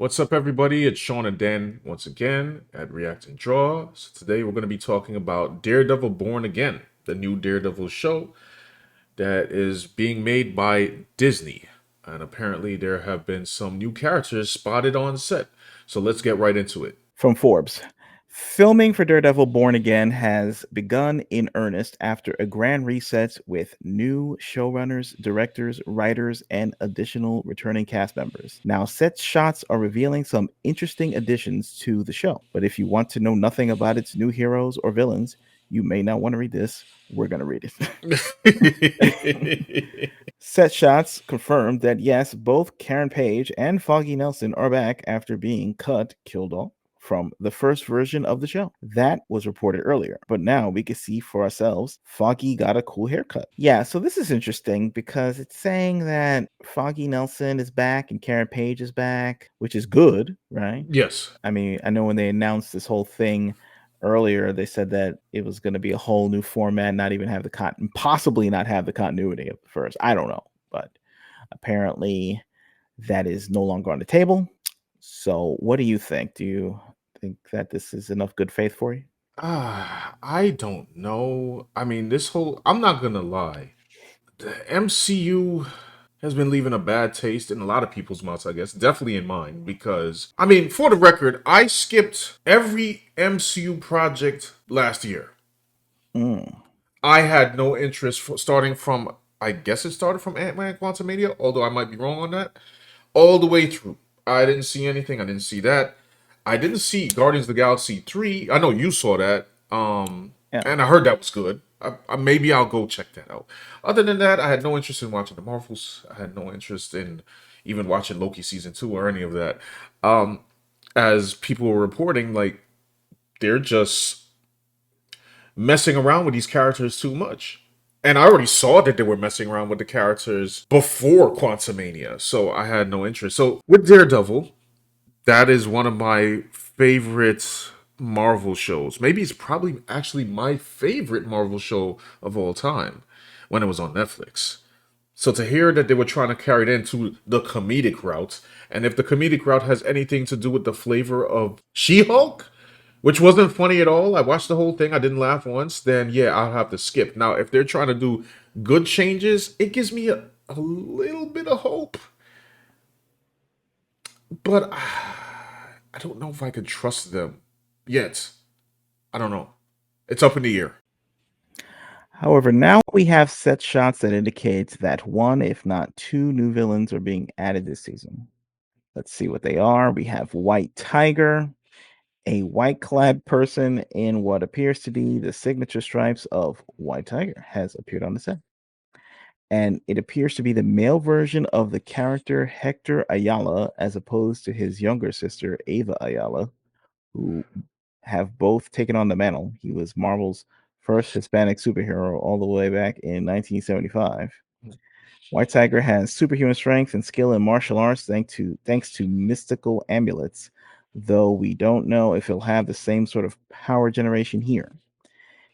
What's up, everybody? It's Sean and Dan once again at React and Draw. So today we're going to be talking about Daredevil Born Again, the new Daredevil show that is being made by Disney. And apparently there have been some new characters spotted on set. So let's get right into it. From Forbes. Filming for Daredevil Born Again has begun in earnest after a grand reset with new showrunners, directors, writers, and additional returning cast members. Now, set shots are revealing some interesting additions to the show. But if you want to know nothing about its new heroes or villains, you may not want to read this. We're going to read it. Set shots confirmed that yes, both Karen Page and Foggy Nelsen are back after being killed off from the first version of the show. That was reported earlier, but now we can see for ourselves Foggy got a cool haircut. Yeah, so this is interesting because it's saying that Foggy Nelsen is back and Karen Page is back, which is good, right? Yes. I mean, I know when they announced this whole thing earlier, they said that it was going to be a whole new format, not even have possibly not have the continuity of the first. I don't know, but apparently that is no longer on the table. So, what do you think? Do you think that this is enough good faith for you? I don't know. I mean, I'm not going to lie. The MCU has been leaving a bad taste in a lot of people's mouths, I guess. Definitely in mine, because, I mean, for the record, I skipped every MCU project last year. Mm. I had no interest starting from, I guess it started from Ant-Man Quantumania, although I might be wrong on that, all the way through. I didn't see anything. I didn't see that. I didn't see Guardians of the Galaxy 3. I know you saw that. Yeah. And I heard that was good. Maybe I'll go check that out. Other than that, I had no interest in watching the Marvels. I had no interest in even watching Loki season 2 or any of that. Um, as people were reporting, like they're just messing around with these characters too much. And I already saw that they were messing around with the characters before Quantumania, so I had no interest. So with Daredevil, that is one of my favorite Marvel shows. Maybe it's probably actually my favorite Marvel show of all time when it was on Netflix. So to hear that they were trying to carry it into the comedic route, and if the comedic route has anything to do with the flavor of She-Hulk, which wasn't funny at all, I watched the whole thing, I didn't laugh once, then yeah, I'll have to skip. Now, if they're trying to do good changes, it gives me a little bit of hope. But I don't know if I could trust them yet. I don't know. It's up in the air. However, now we have set shots that indicate that one, if not two, new villains are being added this season. Let's see what they are. We have White Tiger, a white clad person in what appears to be the signature stripes of White Tiger, has appeared on the set. And it appears to be the male version of the character Hector Ayala, as opposed to his younger sister, Ava Ayala, who have both taken on the mantle. He was Marvel's first Hispanic superhero all the way back in 1975. White Tiger has superhuman strength and skill in martial arts thanks to mystical amulets, though we don't know if he'll have the same sort of power generation here.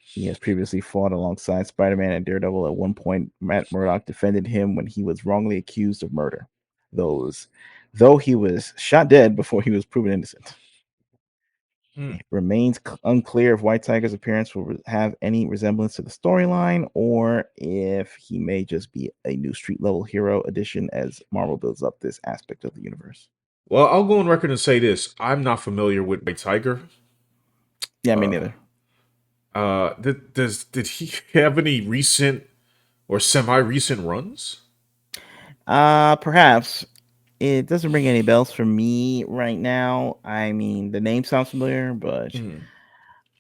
He has previously fought alongside Spider-Man and Daredevil. At one point, Matt Murdock defended him when he was wrongly accused of murder. Though he was shot dead before he was proven innocent. It remains unclear if White Tiger's appearance will have any resemblance to the storyline, or if he may just be a new street level hero addition as Marvel builds up this aspect of the universe. Well, I'll go on record and say this: I'm not familiar with White Tiger. Yeah, me Uh, neither. did he have any recent or semi-recent runs? Perhaps it doesn't ring any bells for me right now. I mean, the name sounds familiar, but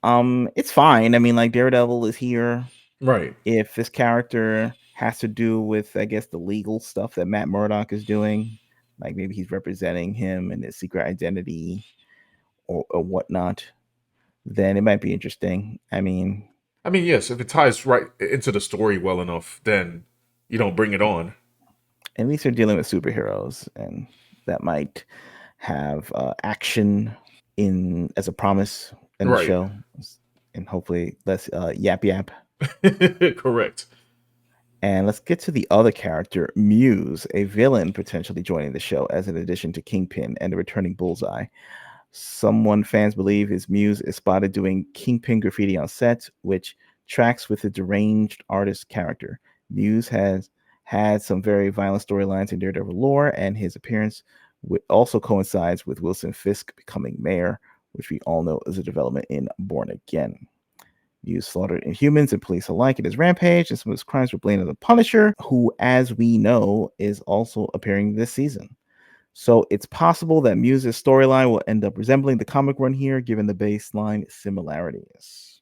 Mm, it's fine. I mean, like Daredevil is here. right. If this character has to do with, I guess, the legal stuff that Matt Murdock is doing, like maybe he's representing him and his secret identity or whatnot, then it might be interesting. I mean, I mean, yes, if it ties right into the story well enough, then you don't bring it on. at least they're dealing with superheroes, and that might have action in as a promise in the Right. show, and hopefully less yap yap. Correct. And let's get to the other character, Muse, a villain potentially joining the show as an addition to Kingpin and the returning Bullseye. Someone fans believe his Muse is spotted doing Kingpin graffiti on set, which tracks with the deranged artist character. Muse has had some very violent storylines in Daredevil lore, and his appearance also coincides with Wilson Fisk becoming mayor, which we all know is a development in Born Again. Muse slaughtered Inhumans and police alike in his rampage, and some of his crimes were blamed on the Punisher, who, as we know, is also appearing this season. So it's possible that Muse's storyline will end up resembling the comic run here, given the baseline similarities.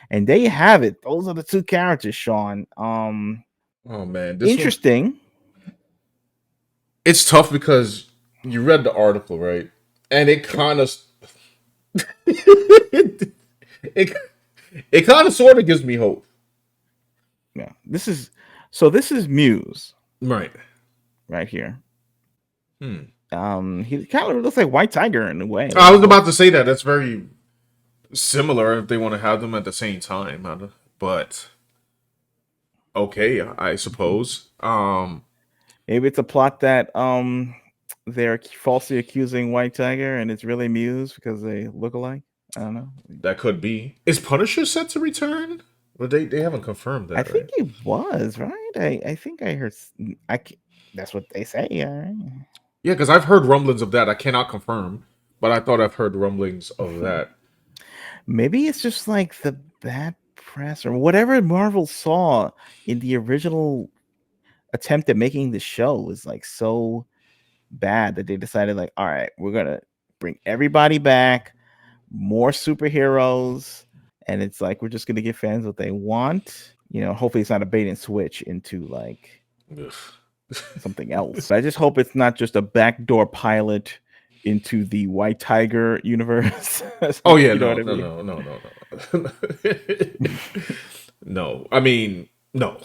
And there you have it. Those are the two characters, Sean. Oh man, this one, Interesting. it's tough because you read the article, right? And it kind of it, it kind of sort of gives me hope. Yeah. This is Muse Right. right here. Hmm. He kind of looks like White Tiger in a way. I was about to say that. That's very similar if they want to have them at the same time. But okay, I suppose. Maybe it's a plot that they're falsely accusing White Tiger and it's really Muse because they look alike. I don't know. That could be. Is Punisher set to return? But they haven't confirmed I that, think right? he was, right? I think I heard that's what they say. All right. Yeah, because I've heard rumblings of that. I cannot confirm, but I thought I've heard rumblings of that. Maybe it's just like the bad press or whatever Marvel saw in the original attempt at making the show was like so bad that they decided like, all right, we're gonna bring everybody back, more superheroes, and it's like we're just gonna give fans what they want. Hopefully it's not a bait and switch into like Ugh. something else. I just hope it's not just a backdoor pilot into the White Tiger universe. Oh yeah, You know no, what I no, mean? no, no, no, no. No, I mean, no.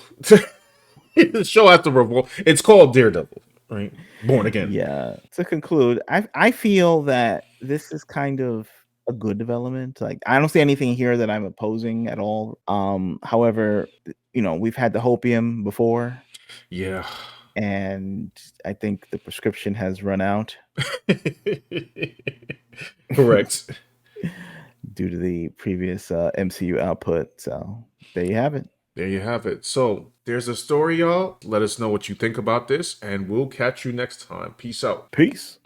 The show has to revolve. It's called Daredevil, right? Born Again. Yeah. To conclude, I feel that this is kind of a good development. Like I don't see anything here that I'm opposing at all. However, we've had the hopium before, Yeah. and I think the prescription has run out Correct. due to the previous MCU output. So there you have it. There you have it. So there's a story, y'all. Let us know what you think about this, and we'll catch you next time. Peace out. Peace.